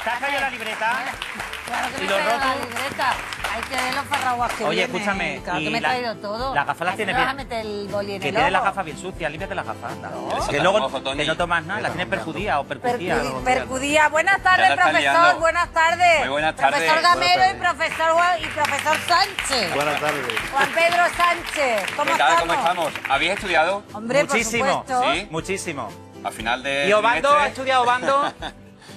¿Te has traído la libreta? Claro que ¿Y me he los traído la rótulos? libreta. Hay que ver los farraguas que Oye, vienen. escúchame, Claro y que me he la- traído todo. las gafas las Así tienes me vas a bien. meter el boli en Que el tienes las ojo. gafas bien sucias, límpiate las gafas. anda. No. Que luego Ojo, Toni. que no tomas nada, las tienes perjudidas o percutidas. Percudía. Buenas tardes, Ya la están profesor. liando. Buenas tardes. Muy buenas tardes. Profesor Gamero Buenas y profesor Sánchez. Buenas tardes. Juan Pedro Sánchez. ¿Cómo ¿Qué tal? estamos? ¿Cómo estamos? ¿Habéis estudiado? Hombre, Muchísimo, por supuesto. ¿Sí? muchísimo. A final de ¿Y Obando? ¿Ha trimestre. estudiado Obando?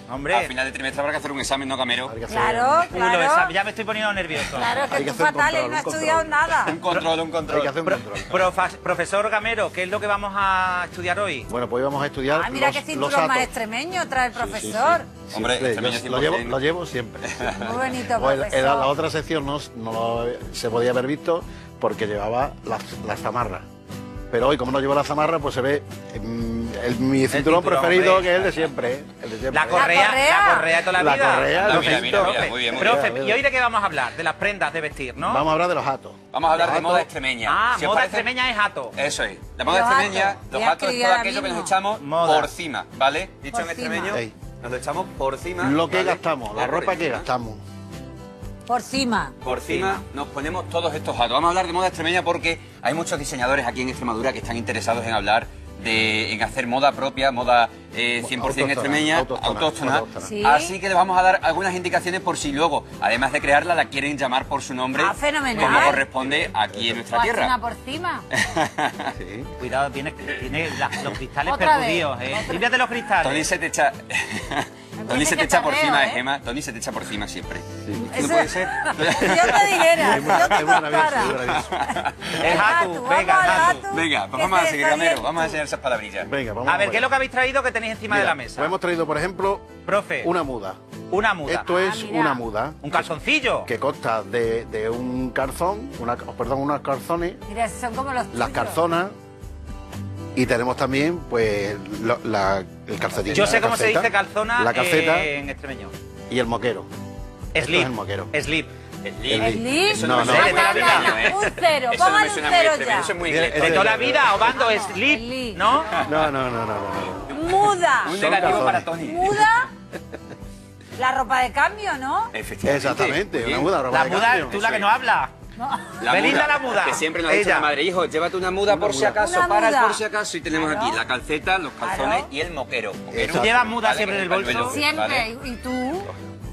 Hombre, A final de trimestre habrá que hacer un examen, ¿no, Camero? Hay que hacer- Claro, culo, claro. ya me estoy poniendo nervioso. Claro, Hay que que tú hacer un fatal y control, no has un estudiado control. nada. Un control, un Hay control. que hacer un control. Profesor Gamero, ¿qué es lo que vamos a estudiar hoy? Bueno, pues hoy vamos a estudiar Ah, mira qué los cinturón atos. más extremeño trae el profesor. Hombre, Siempre, extremeño yo 100%. lo llevo siempre. Muy bonito, Pues profesor. en la otra sección no se podía haber visto porque llevaba la zamarra. Pero hoy, como no llevo la zamarra, pues se ve mi cinturón preferido, hombre. que es el de siempre. El de siempre. La correa de toda la La vida. correa, Anda, el mira, mira, cinturón. mira, muy bien, muy Profe, bien. ¿y hoy de qué vamos a hablar? De las prendas de vestir, ¿no? Vamos a hablar de los atos. Vamos a hablar Los de atos- moda extremeña. Ah, Si os moda parece- extremeña es hato. Eso es. La moda Los extremeña, atos. los Voy a atos es escribir todo ahora aquello que nos mismo. echamos Moda. por cima, ¿vale? Dicho Por en extremeño, Ey. nos lo echamos por cima. Lo que ¿vale? gastamos, la Por ropa que encima. gastamos. Por cima. Por cima nos ponemos todos estos atos. Vamos a hablar de moda extremeña porque hay muchos diseñadores aquí en Extremadura que están interesados en hablar en hacer moda propia, moda 100% Autóctona, extremeña, autóctona. Sí. Así que les vamos a dar algunas indicaciones por si luego, además de crearla, la quieren llamar por su nombre, Ah, fenomenal. como corresponde aquí en nuestra O tierra. una por cima. Sí. Cuidado, tiene los cristales Otra vez. percudidos, ¿eh? Límpiate los Tony cristales. se te echa... Tony se que te echa por perreo, cima, ¿eh? Gemma. Tony se te echa por cima siempre. ¿No Eso- puede ser? Si yo te dijera, si yo te Es muy travieso, contara. muy travieso. Es hatu, venga, vamos al hatu. hatu, Venga, pues que vamos a se seguir, Ramiro. desoriente. Vamos a enseñar esas palabrillas. Venga, vamos A ver, por ¿qué es ahí. lo que habéis traído que tenéis encima de Mira, la mesa? pues hemos traído, por ejemplo, Profe, una muda. una muda. Esto es mira. una muda. ¿Un calzoncillo? Que consta de un calzón, unos calzones, Mira, son como los las tuyos. calzonas y tenemos también pues el calcetín. Yo sé la cómo se calceta, dice calzona la calceta en extremeño. y el moquero. Esto Slip. es el moquero. Slip. ¿El slip? Eso No, me no. suena De toda la muy vida. extremeño, ¿eh? Un cero, Eso no pongan me un suena muy cero extremeño, ya. eso es muy Bien, inglés. De toda la vida, Obando, Vamos, slip, slip. ¿no? No. Muda. Un Son negativo calzones. para Tony. Muda. La ropa de cambio, ¿no? Efectivamente. Exactamente, Muy una bien. muda, ropa La de muda, cambio. tú la Eso que es. no habla. Belinda la muda. Que siempre nos ha dicho Ella. la madre, hijo, llévate una muda por si muda. acaso, Una para el muda. por si acaso. Y tenemos Claro. aquí la calceta, los calzones Claro. y el moquero. Moquero, ¿Tú llevas muda ¿vale? siempre en el Que es bolso? pañuelo, Siempre. ¿vale? ¿Y tú?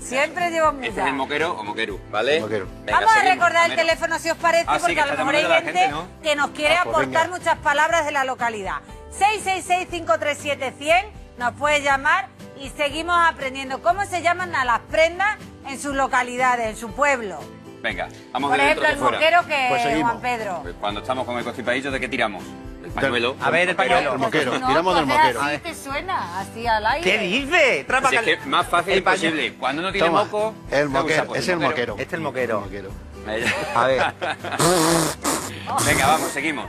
Siempre llevo muda. Este es el moquero o moquero, ¿vale? Moquero. Venga, Vamos a seguimos, recordar el Romero. teléfono si os parece, Ah, sí, porque que a lo está mejor hay llamando la gente gente, ¿no? que nos quiere Ah, pues aportar venga. muchas palabras de la localidad. 666-537-100 nos puede llamar y seguimos aprendiendo cómo se llaman a las prendas en sus localidades, en su pueblo. Venga, vamos Por de dentro ejemplo, de el fuera. moquero que Pues seguimos. Juan Pedro. Pues cuando estamos con el constipadillo, ¿de qué tiramos? El pañuelo. A ver, el pañuelo. El moquero, No, tiramos del tú haces moquero. Así te suena, así al aire. ¿Qué dice? Trampa Si es que más fácil El pañuelo. imposible. Cuando no tiene Toma, moco, el se usa, moquero, pues, es el moquero. Este es el moquero. Ahí. A ver. Venga, vamos, seguimos.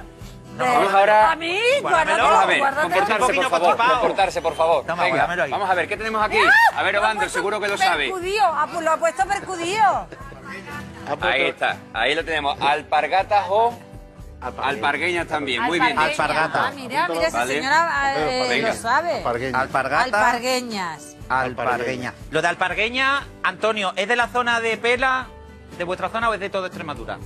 Vamos ahora- A mí, Guárdamelo. Vamos a ver, guárdatelo. comportarse, Un por poquito favor. constipado. Comportarse, por favor. Toma, Venga, guárdamelo ahí. vamos a ver, ¿qué tenemos aquí? A ver, Obando, seguro que lo sabe. Percudido, pues lo ha puesto percudido. Ahí está, ahí lo tenemos. Alpargatas o alpargueñas también, muy bien. Alpargueñas. Alpargata. Ah, mira, esa Vale. señora Venga. lo sabe. Alpargueña. Alpargata. Alpargueñas. Alpargueña. Lo de alpargueña, Antonio, ¿es de la zona de Pela, de vuestra zona o es de toda Extremadura?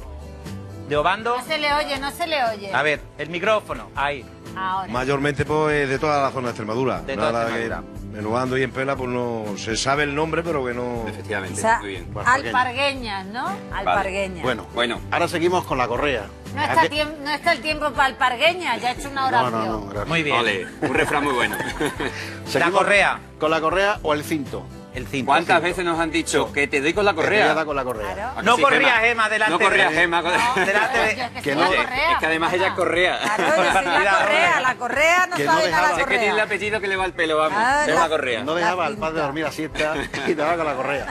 ¿De Obando? No se le oye, no se le oye. A ver, el micrófono, ahí. Ahora. Mayormente pues de toda la zona de Extremadura. De toda Nada Extremadura. que en Obando y en Pela pues no se sabe el nombre, pero que no. O Efectivamente, sea, muy bien. alpargueñas, ¿no? Alpargueñas. Bueno, Bueno. ahora seguimos con la correa. No está, no está el tiempo para alpargueñas, ya he hecho una No, oración. no, gracias. Muy bien. Ole, un refrán muy bueno. Seguimos correa. Con la correa o el cinto. El cinto. ¿Cuántas veces nos han dicho que te doy con la Que te correa? da con la correa. Claro. ¿A que No sí, corría Gema? Gema delante No corría de- Gema. delante de- Yo es que que soy no- la correa. es que además ella es correa. Claro, yo soy la correa no Que no sabe nada dejaba- la Es que tiene el correa. apellido que le va al pelo, vamos. Ah, es la- una correa. No dejaba La al padre cinta. dormir a siesta y te va con la correa.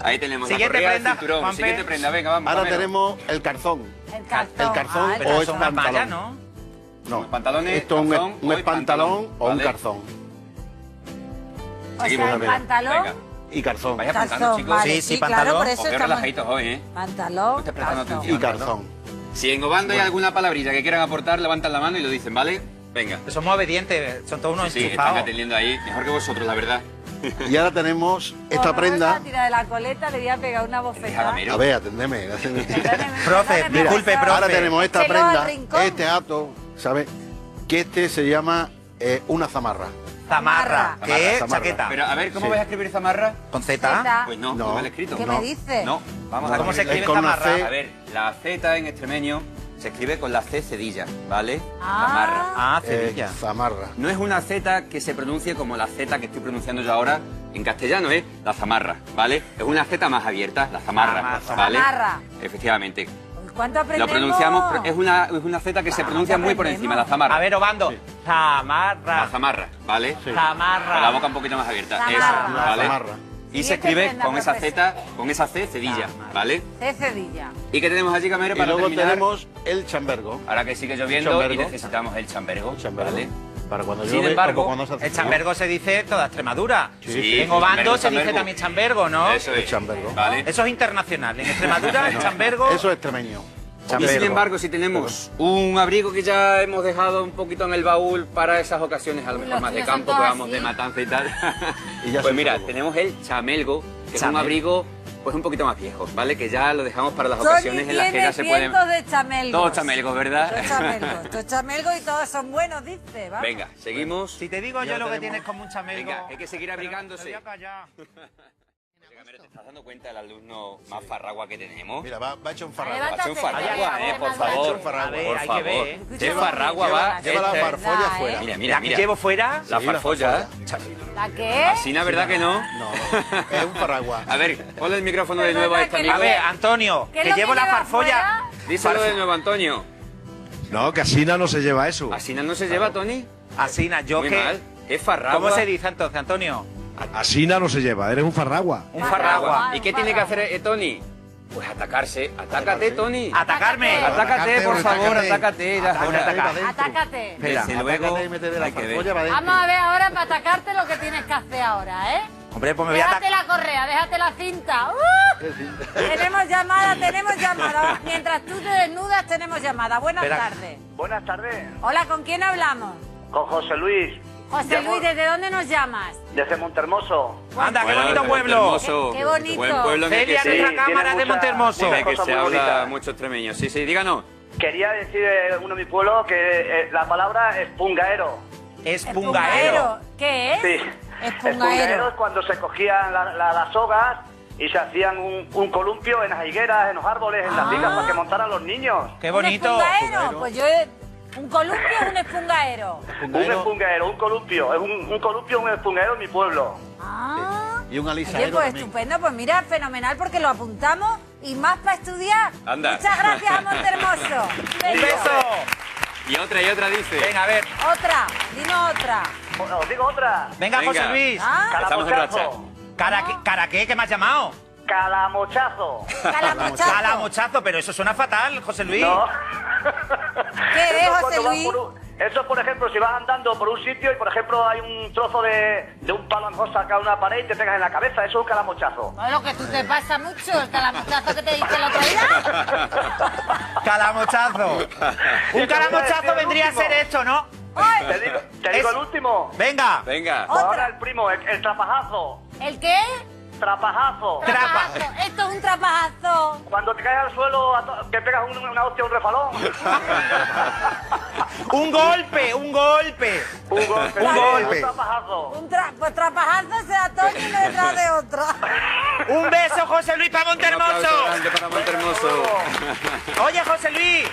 Ahí tenemos Siguiente la correa, prenda, el cinturón. Juanpe. Siguiente prenda, venga, vamos. Ahora Camero. tenemos el calzón. El calzón. El calzón Ah, el o Pero es son una pantalón. malla, ¿no? No, Unos pantalones, esto es calzón un o pantalón o un ¿vale? calzón. O Seguimos, sea, el Camero. pantalón. Venga. Y calzón. Vaya apuntando, Calzón, chicos. vale, Sí, sí, sí, claro, pantalón. por eso Os veo estamos... relajaditos hoy, ¿eh? Pantalón, No estés prestando calzón. atención. Y calzón. Si en Obando hay alguna palabrilla que quieran aportar, levantan la mano y lo dicen, ¿vale? Venga. Somos obedientes, son todos unos Sí, están enchufados. atendiendo ahí. Mejor que vosotros, la verdad. Y ahora tenemos esta Como prenda. la tira de la coleta, le voy a pegar una bofetada. A ver, atendeme. Profe, disculpe, profe. Ahora tenemos esta Échelo al prenda, rincón. este hato, ¿sabes? Que este se llama una zamarra. Zamarra, que es Zamarra. chaqueta. Pero a ver, ¿cómo Sí. vais a escribir zamarra? ¿Con Z? Zeta. Pues no, No. no mal escrito. ¿Qué No. me dices? No, vamos a ¿Cómo se escribir. escribe Es con una zamarra? C. A ver, la Z en extremeño se escribe con la C cedilla, ¿vale? Ah. Zamarra. Ah, Sevilla. Zamarra. No es una Z que se pronuncie como la Z que estoy pronunciando yo ahora en castellano, es la zamarra, ¿vale? Es una Z más abierta, la zamarra, Zamarra. ¿vale? Zamarra. Efectivamente. ¿Cuánto Lo aprendemos? pronunciamos, es una Z que se pronuncia muy por encima, la zamarra. A ver, Obando. La Zamarra. zamarra, ¿vale? Sí. Zamarra. Con la boca un poquito más abierta. Zamarra. Eso, La ¿vale? zamarra. Y Siguiente se escribe prenda, con esa profesor. Z, con esa C cedilla, ¿vale? De cedilla. ¿Y qué tenemos allí, Camero, Y para luego terminar? tenemos el chambergo. Ahora que sigue lloviendo y Chambergo. necesitamos el chambergo, Chambergo. ¿vale? Para cuando Sin llueve embargo, o cuando se hace El frío. chambergo se dice toda Extremadura. Sí, En Obando chambergo, se dice chambergo. también chambergo, ¿no? Eso es. El chambergo. ¿Vale? Eso es internacional. En Extremadura, el chambergo. Eso es extremeño. Y sin embargo, si tenemos un abrigo que ya hemos dejado un poquito en el baúl para esas ocasiones, a lo Uy, mejor los más de tíos son campo, que todos vamos de así. matanza y tal. Y ya Pues se mira, acabó. tenemos el chamelgo, que es un Chamelgo. abrigo pues un poquito más viejo, ¿vale? Que ya lo dejamos para las Tony ocasiones en las que tiene ya se pueden... cientos de chamelgos. Todos chamelgos, ¿verdad? Todos chamelgos. Todos chamelgos y todos son buenos, dice. Vamos. Venga, seguimos. Si te digo yo lo que tienes como un chambergo. Venga, hay que seguir abrigándose. Te voy a callar. Camero, ¿te estás dando cuenta del alumno más farragua que tenemos? Mira, va hecho un farrago. Levanta- Ha hecho un farragua, Ay, por ay, favor. ay, A ver, Por hay que favor. ver, ¿eh? De farragua va... Lleva la este- farfolla ¿verdad, afuera. Mira, ¿La mira, que mira. llevo fuera? La Sí, la farfolla. ¿La qué? Así, ¿no? ¿Verdad que no? No, es un faragua. A ver, ponle el micrófono de Perdona, nuevo a este que amigo. A ver, Antonio, ¿Qué es que lo llevo la lleva farfolla. fuera? Díselo de nuevo, Antonio. No, que Asina no se lleva eso. ¿Así no se lleva, Tony? Asina, yo Muy que. mal. Es farragua. ¿Cómo se dice entonces, Antonio? Asina no se lleva, eres un farragua. Un farragua. ¿Y qué tiene que hacer Tony? Pues atacarse. Atácate, Tony. Atacarme. Atácate, por favor, atácate. atácate. Ya es hora. Atácate. Espera, Desde luego, Atácate y métete la hay que ver. farfolla para Vamos adentro. a ver ahora para atacarte lo que tienes que hacer ahora, ¿eh? Hombre, pues me voy a Déjate atacar. la correa, déjate la cinta. Tenemos llamada, tenemos llamada. Mientras tú te desnudas, tenemos llamada. Buenas Espera. tardes. Buenas tardes, Hola, ¿con quién hablamos? con José Luis. José Llamo Luis, ¿desde dónde nos llamas? Desde Montermoso. Anda, qué Bueno, bonito de pueblo. Montermoso. Qué bonito. Buen pueblo en el Celia, que nuestra sí, cámara tiene de mucha- Montermoso. mucha- de que cosa se muy habla bonita. mucho extremeño. Sí, sí, díganos. Quería decir uno de mi pueblo que la palabra es pungaero. Es pungaero. ¿Qué es? Sí. Es Es pungaero pungaero. es cuando se cogían las sogas y se hacían un columpio en las higueras, en los árboles, en las vigas para que montaran los niños. Qué ¿Un bonito. espungaero? Pues yo un columpio es un espungaero. Un espungaero, un columpio. Es un columpio, un espungaero en mi pueblo. Ah. Y un Oye, alisadero pues también. estupendo, pues mira, fenomenal porque lo apuntamos y más para estudiar. Anda. Muchas gracias a Montermoso. Un beso. Y otra dice. Venga, a ver. Otra, dinos otra. Os digo otra. Venga, Venga. José Luis. Ah, Estamos en racha. Calamochazo. ¿Cara qué? ¿Qué me has llamado? Calamochazo. calamochazo. Calamochazo, pero eso suena fatal, José Luis. No. ¿Qué es, Eso José cuando vas Luis? eso, por ejemplo, si vas andando por un sitio y, por ejemplo, hay un trozo de un palo angosto sacado de una pared y te pegas en la cabeza, eso es un calamochazo. Bueno, que tú te pasa mucho, el calamochazo que te diste el otro día. Calamochazo. Un calamochazo vendría a ser esto, ¿no? ¡Ay! Te digo Es- el último. Venga. Venga. Pues ahora el primo, el trapajazo. ¿El qué? Trapajazo. Trapajazo. Esto es un trapajazo. Cuando te caes al suelo, que pegas una hostia, un refalón. Un golpe, un golpe. Un golpe. Un sí, golpe. Un trapajazo. Pues trapajazo sea Tony uno detrás de otra. Un beso, José Luis, para Un aplauso Montermoso. grande para Montermoso. Oye, José Luis.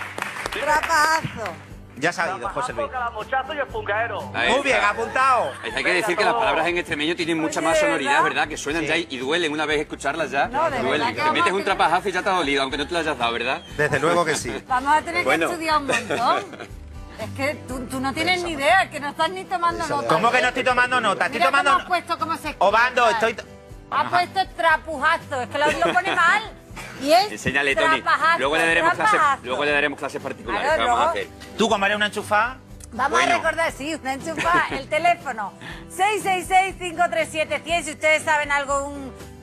Trapajazo. Ya se ha ido, José Luis. Calamochazo y espungaero. Ahí Muy bien, está. apuntado. Hay que decir que las palabras en extremeño tienen mucha Oye, más sonoridad, ¿verdad? ¿verdad? Que suenan ya y duelen una vez escucharlas ya. No, de verdad duelen. que Te vamos metes a un tener- trapajazo y ya te ha dolido, aunque no te lo hayas dado, ¿verdad? Desde luego que sí. Vamos a tener Bueno. que estudiar un montón. Es que tú no tienes ni idea, que no estás ni tomando nota. ¿Cómo que no estoy tomando nota? Estoy Mira cómo tomando. has puesto cómo se escribe. Obando, estoy. Ha puesto trapujazo, es que lo pone mal. Y es Enséñale, Tony. trapajazo, Luego le trapajazo. daremos clases particulares. Claro, ¿Qué vamos a luego- hacer? ¿Tú, como eres una enchufada? Vamos Bueno. a recordar, sí, una enchufada, el teléfono 666-537-100, si ustedes saben algo,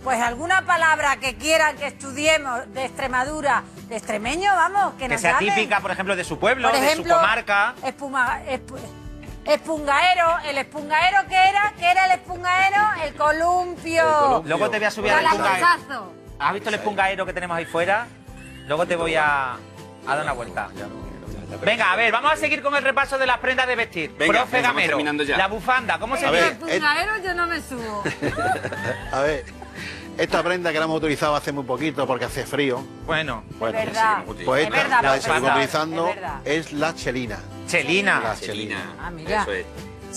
pues alguna palabra que quieran que estudiemos de Extremadura, de extremeño, vamos, que Que nos sea llamen. típica, por ejemplo, de su pueblo, Por de su ejemplo, comarca. Espungaero, ¿el espungaero qué era? ¿Qué era el espungaero? El columpio. Luego te voy a subir al espungaero. Calacochazo. ¿Has visto el espungaero que tenemos ahí fuera? Luego te voy a dar una vuelta. Venga, a ver, vamos a seguir con el repaso de las prendas de vestir. Venga, Profe estamos Gamero, terminando ya. la bufanda, ¿cómo se A llama? ver, Espungaero yo no me subo. A ver, esta prenda que la hemos utilizado hace muy poquito porque hace frío. Bueno, Bueno, Es verdad. pues Es esta verdad, la que es seguimos verdad, utilizando es verdad. es la chelina. Chelina. La Chelina. Ah, mira. Eso es.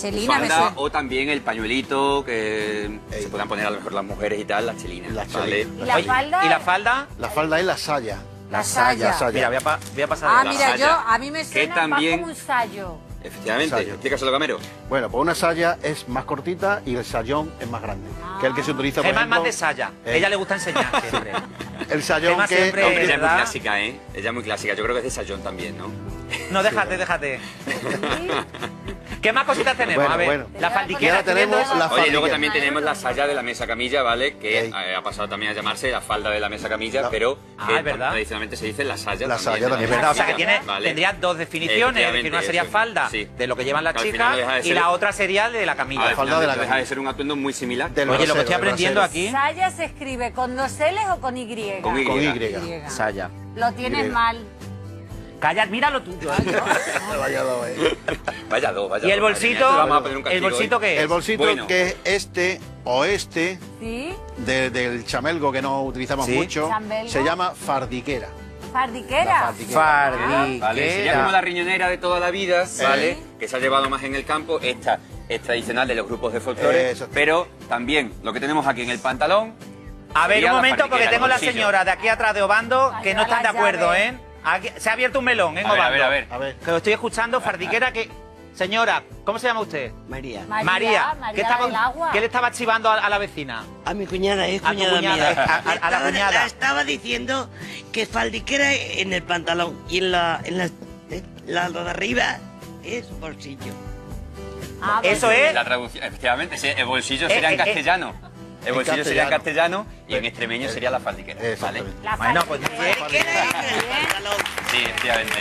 Chelina me Falda, suena. o también el pañuelito que se puedan poner a lo mejor las mujeres y tal, la chelina. La ¿vale? chelina. ¿Y la Oye, falda? ¿Y la falda? La falda es la saya. La saya. Mira, voy a pasar. Ah, de la mira, saya. yo, a mí me Que suena también- más como un sayo. Efectivamente, Ensayo. explícaselo, Gamero. Bueno, pues una saya es más cortita y el sayón es más grande. Que el que se utiliza, por Gemma es ejemplo, más de saya. eh. Ella le gusta enseñar siempre. el sayón Gemma que siempre- Hombre, ella es muy ¿verdad? clásica, ¿eh? Ella es muy clásica. Yo creo que es de Sayón también, ¿no? No, déjate. ¿Qué más cositas tenemos? Bueno, a ver, bueno. la Y faldiquera. ahora tenemos ¿estoy viendo la eso? Oye, y luego faldiquera. también tenemos la saya de la mesa camilla, ¿vale? Que Ey. ha pasado también a llamarse la falda de la mesa camilla, La- pero Ah, que es verdad. tradicionalmente se dice la saya La también. saya de la también, Es mesa verdad, o sea que camilla, tiene, ¿vale? tendría dos definiciones. Es decir, una Efectivamente, sería eso. falda Sí. de lo que llevan las Que al chicas final no deja de y ser- la otra sería de la camilla. Al falda final de la deja de camilla. ser un atuendo muy similar. Del Oye, lo que brasero, estoy del aprendiendo brasero. aquí. Saya se escribe con 2 L's o con Y. Con Y. Con Y. Y. Saya. Lo tienes Y. mal. Calla, mira lo tuyo. Vaya dos, Vaya dos, vaya ¿Y el dos, madre bolsito? mía, esto vamos a poner un ¿El castigo bolsito hoy. qué es? El bolsito Bueno. que es este o este ¿Sí? del chamelgo que no utilizamos Sí. mucho ¿Chamelgo? se llama fardiquera. Fardiquera. La fardiquera. Fardiquera. Vale, sería como la riñonera de toda la vida, ¿vale? Que se ha llevado más en el campo. Esta es tradicional de los grupos de folclore, Eso. pero también lo que tenemos aquí en el pantalón. A ver, sería un la momento, porque fardiquera, tengo el la bolsillo. señora de aquí atrás de Obando que Ay, no están de las acuerdo, llaves. ¿eh? Aquí- se ha abierto un melón en A ver, Obando. a ver. A ver. Que lo estoy escuchando, fardiquera, que... Señora, ¿cómo se llama usted? María. María ¿qué, estaba, del agua. ¿qué le estaba chivando a la vecina? A mi cuñada, es A tu cuñada cuñada, mía. a la cuñada. La estaba diciendo que faldiquera en el pantalón y la de arriba es bolsillo. Ah, pues Eso sí. es... La traducción, efectivamente, sí, el bolsillo sería en castellano. El bolsillo sería en castellano y en extremeño sería la faldiquera, ¿vale? Exactamente. La Bueno, pues fardiquera. Faldiquera en el pantalón. Sí, efectivamente.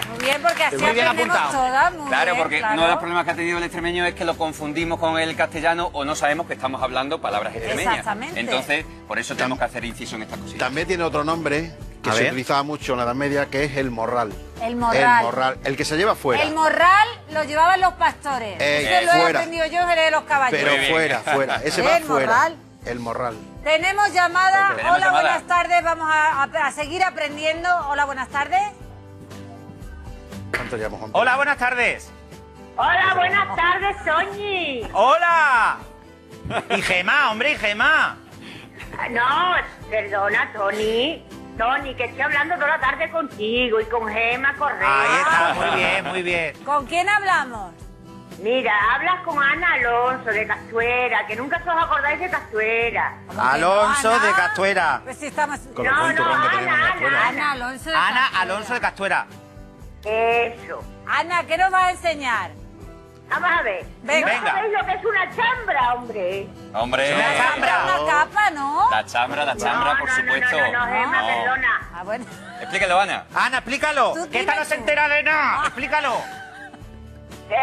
Muy bien, porque así Muy bien aprendemos apuntado. todas. Muy Claro, bien, porque claro. uno de los problemas que ha tenido el extremeño es que lo confundimos con el castellano o no sabemos que estamos hablando palabras extremeñas. Exactamente. Entonces, por eso tenemos que hacer inciso en estas cositas. También tiene otro nombre que A se ver. utilizaba mucho en la Edad Media, que es el morral. El morral. El morral, el que se lleva fuera. El morral lo llevaban los pastores. Eso lo he fuera. aprendido yo de los caballeros. Pero Muy bien. fuera. Ese va El fuera. morral. El morral. Tenemos llamada. Tenemos Hola, llamada. buenas tardes. Vamos a seguir aprendiendo. Hola, buenas tardes. ¿Cuánto llevamos, Juan? Hola, buenas tardes. Hola, buenas tardes, Soñi. ¡Hola! Y Gemma, hombre, y Gemma. No, perdona, Tony. Tony, que estoy hablando toda la tarde contigo y con Gemma Correa. Ahí está, muy bien, muy bien. ¿Con quién hablamos? Mira, hablas con Ana Alonso de Castuera, que nunca os acordáis de Castuera. ¿Cómo que no, Alonso Ana? de Castuera. Pues si estamos... Con el buen turrón que tenemos en la escuela. Ana Alonso de Ana Castuera. Alonso de Castuera. Eso. Ana, ¿qué nos vas a enseñar? Vamos a ver. Venga. ¿No sabéis lo que es una chambra, hombre? Hombre, Una chambra. Una capa, ¿no? la chambra, no, por no, supuesto. No, Gemma, No. perdona. Ah, bueno. Explícalo, Ana. Ana, explícalo. Tú Que esta no dime se tú. entera de nada. Explícalo.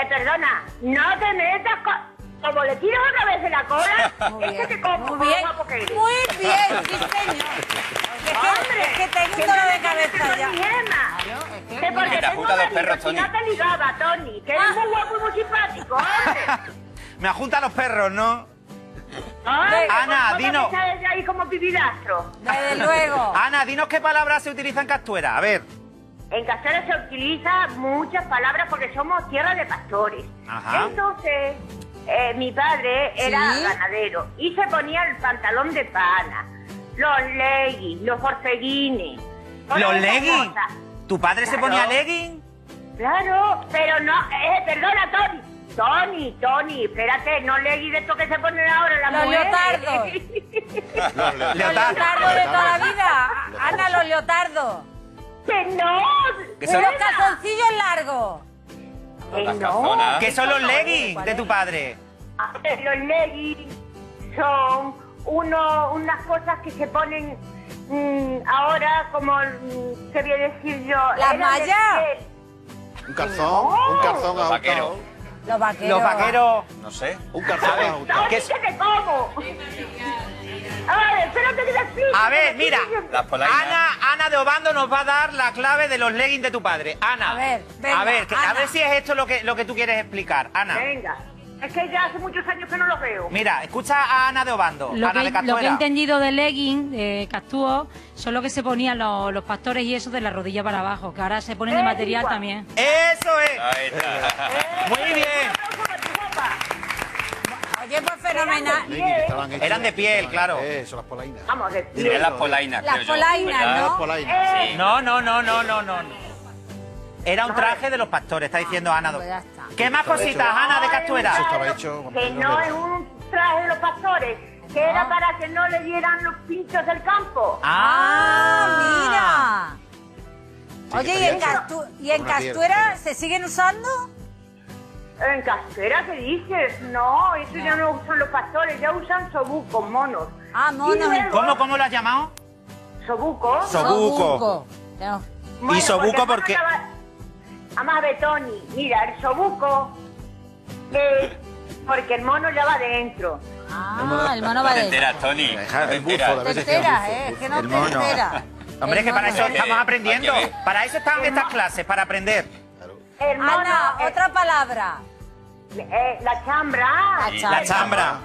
Perdona, no te metas como le tiras otra vez de la cola, Muy es que bien. te como Muy como bien. guapo que eres. Muy bien, sí, señor. ¡Hombre! Es que tengo ¿qué un dolor de me metes cabeza con ya. mi Gemma? Claro, es que- Que porque Que te tengo ajunta los marido, perros, si Tony. no te ligaba, Tony, que eres muy guapo y muy simpático, hombre. Me ajunta los perros, ¿no? Ay, Ana, ¿cómo dinos. te sales de ahí como pipilastro? Desde luego. Ana, dinos qué palabras se utilizan en Castuera. A ver. En Castuera se utilizan muchas palabras porque somos tierra de pastores. Ajá. Entonces, mi padre era ¿Sí? ganadero y se ponía el pantalón de pana, los leggings, los forceguines. todas ¿Los esas leggings? cosas. ¿Tu padre se Claro. ponía legging? Claro, pero no, perdona, Tony, espérate, no leggings de esto que se ponen ahora las Los mujeres. leotardos. Los leotardos de toda la vida. Ana, los leotardos. ¡Que no! Que son Los calzoncillos largos. Que Las no. calzonas. ¿Qué son los leggings de tu padre? Los leggings son unas cosas que se ponen ahora como, ¿qué voy a decir yo? ¿Las Eran de mallas? piel. Un calzón No. ajustado. Vaquero. Los vaqueros. Los vaqueros. No sé. Un calzón ajustado. ¡Tony, ¿Qué que es? te como! A ver, espérate que te explique. A ver, mira. Las polainas. Ana de Obando nos va a dar la clave de los leggings de tu padre. Ana. A ver, venga, a ver, Ana. a ver si es esto lo que tú quieres explicar. Ana. Venga. Es que ya hace muchos años que no los veo. Mira, escucha a Ana de Obando. Lo Ana de que he Castuera. entendido de legging, de castúo, son lo que se ponían los pastores y eso de la rodilla para abajo, que ahora se ponen de material igual. también. Eso es. Ahí está. Muy bien. Un aplauso para tu guapa. Oye, pues fenomenal. Estaban hechas- Eran de piel, claro. Eso, las polainas. Vamos a ver. Es las polainas, Las creo yo, polainas, ¿verdad? ¿no? Las polainas. Sí. No. Era un traje de los pastores, está diciendo Ana. Pues ya está. ¿Qué más cositas, Ana de Castuera? Eso estaba hecho con Que pelos no de- es un traje de los pastores, que era para que no le dieran los pinchos del campo. Ah, mira. Sí, Oye, que ¿y en, está hecho ¿y en con una piel. Castuera se siguen usando? ¿En Castuera qué dices? No, eso ya no usan los pastores, ya usan sobucos, monos. Ah, monos. Y luego- ¿Cómo lo has llamado? ¿Sobucos? Sobuco. No. ¿Y sobuco por qué? Vamos a ver, Tony, mira, el sobuco es porque el mono ya va dentro. Ah, el mono No va te dentro. enteras, Tony. Deja No te el bufo, enteras. la Te veces que enteras, es un es que no El te mono. enteras. Hombre, El que para mono. eso Hay que estamos ver, aprendiendo. hay que ver. Para eso están estas clases, para aprender. El mono, Ana, otra palabra. la chambra. La chambra.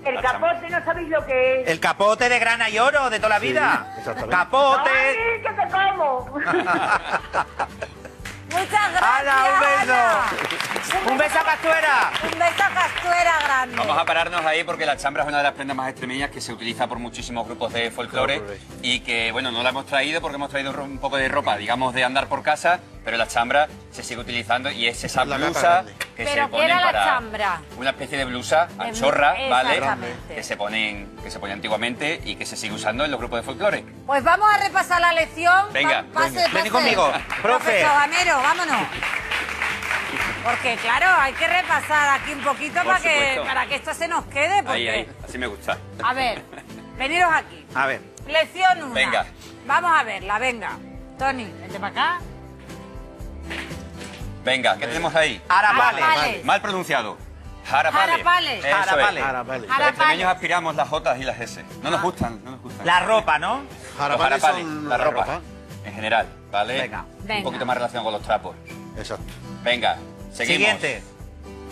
El La capote, no sabéis lo que es. El capote de grana y oro de toda la vida. exactamente. Capote. ¡Ay, que te como! Muchas gracias, Ana, un beso. Ana. Un beso a Castuera. Un beso a Castuera grande. Vamos a pararnos ahí porque la chambra es una de las prendas más extremeñas que se utiliza por muchísimos grupos de folclore y que, bueno, no la hemos traído porque hemos traído un poco de ropa, digamos, de andar por casa, pero la chambra se sigue utilizando y es esa La capa blusa grande. que ¿Pero se qué ponen era la para chambra? una especie de blusa anchorra, ¿vale? Exactamente. Que se ponía antiguamente y que se sigue usando en los grupos de folclore. Pues vamos a repasar la lección. Venga, Pase. Vení conmigo, profe. Profesor Gamero, vámonos. Porque claro, hay que repasar aquí un poquito Por para supuesto. que esto se nos quede. Porque... Ahí, así me gusta. A ver, veniros aquí. A ver. Lección 1. Venga. Vamos a verla, venga. Tony, vente para acá. Venga, ¿qué tenemos ahí? Arapales. Arapales. Mal pronunciado. Jarapales. Jarapales. Eso es. Jarapales. Ahora, vale. Los Jarapales. extremeños aspiramos las Jotas y las S. No nos gustan, no nos gustan. La ropa, ¿no? Jarapales Los son la la ropa. ropa. En general, ¿vale? Venga. Venga. Un poquito más relación con los trapos. Exacto. Venga, seguimos. Siguiente.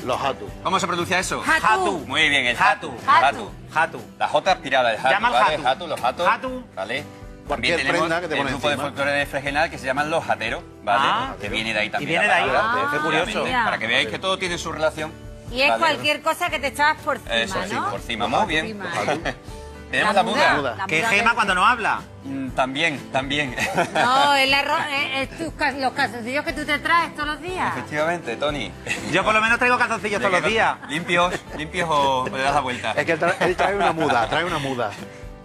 Los hatus. ¿Cómo se pronuncia eso? Jatu. Muy bien, el Jatu. Jatu. Jatu. La J aspirada, el Jatu, Llama al ¿vale? Jatu. Jatu, los Jatos. Jatu. ¿Vale? Cualquier También tenemos prenda que te el ponen grupo de encima. folclore de Fregenal que se llaman los jateros, ¿vale? Ah. Que viene de ahí también. Y viene la de ahí, palabra, qué curioso. efectivamente, para que veáis que todo tiene su relación. Y es ¿vale? cualquier cosa que te echas por encima, Eso, sí, ¿no? por encima. Muy bien. Encima. Tenemos la muda. La Que muda Gema cuando no habla. También. No, los calzoncillos que tú te traes todos los días. Efectivamente, Tony. Yo por lo menos traigo calzoncillos todos los días. ¿Limpios o le das la vuelta? Es que él trae una muda, trae una muda.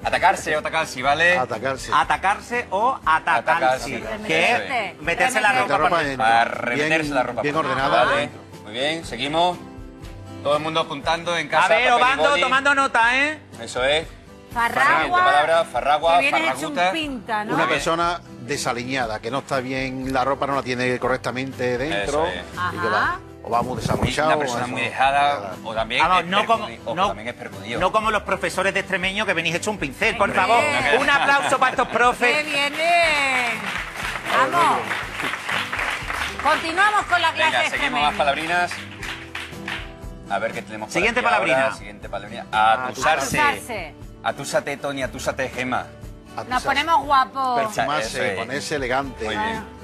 Atacarse o atacarse, ¿vale? Atacarse. Atacarse o atacarse. Atacarse. Que Eso es meterse la Remeterse. ropa por ropa dentro. Para remeterse la ropa. bien por dentro, ordenada. ¿vale? Muy bien, seguimos. Todo el mundo apuntando en casa. A ver, papel y Obando, boli. tomando nota, ¿eh? Eso es. Farragua. palabra, farragua, que vienes hecho farraguta. un pinta, ¿no? Una persona desaliñada, que no está bien, la ropa no la tiene correctamente dentro. Eso es. Y que va, o va muy desabrochado. Una o persona eso. muy dejada o también Vamos, es no como, también es percudido. no como los profesores de extremeño que venís hecho un pincel, por Hombre. favor. No, Un aplauso para estos ¡Qué profes. vienen! ¡Vamos! Continuamos con la clase Venga, seguimos más femenina. palabrinas. A ver qué tenemos por Siguiente aquí ahora. palabrina. Siguiente palabrina. Atusarse. Atusarse. Atúsate, Tony, atúsate, Gema. Nos ponemos guapos. Eso Perfumarse, es. ponerse elegante. Muy bien.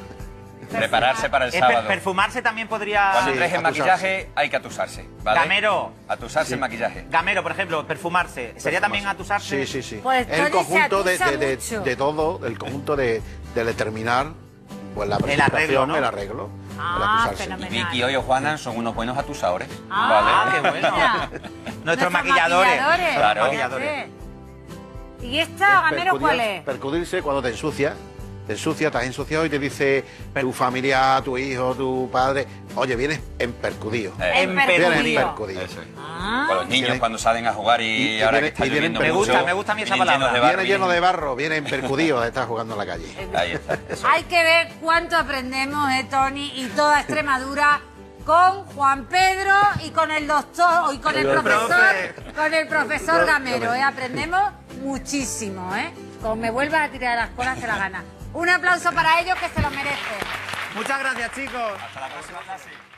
Prepararse para el sábado. Perfumarse también podría... Cuando Sí, entres en atusarse. maquillaje hay que atusarse, ¿vale? Gamero. Atusarse en maquillaje. Gamero, por ejemplo, perfumarse. ¿Sería también atusarse? Sí, sí, sí. Pues el Tony conjunto se atusa de mucho. todo, el conjunto de determinar pues, la El presentación, arreglo, ¿no? el arreglo. Ah, el atusarse. Y fenomenal. Vicky hoy o Juana son unos buenos atusadores, Ah, ¿vale? qué bueno. mira. Nuestros maquilladores. Claro. Maquilladores. ¿Y esta, Gamero, cuál es? Percudirse cuando te ensucias. Te ensucias, te has ensuciado y te dice tu familia, tu hijo, tu padre. Oye, vienes en percudido. En Vienes en percudido. percudido. Eso es. Ah. Con los niños Vienen- cuando salen a jugar y y ahora que vienen- está y vienen- lloviendo Me mucho, gusta a mí esa vienen llenos palabra. de barro, Viene lleno de barro, viene en percudido, estás jugando en la calle. Ahí está. eso Hay que ver cuánto aprendemos, Tony, y toda Extremadura con Juan Pedro y con el doctor, y con el profesor Gamero, aprendemos muchísimo, Como me vuelvas a tirar las colas te la gana. Un aplauso para ellos que se lo merecen. Muchas gracias, chicos. Hasta la próxima clase.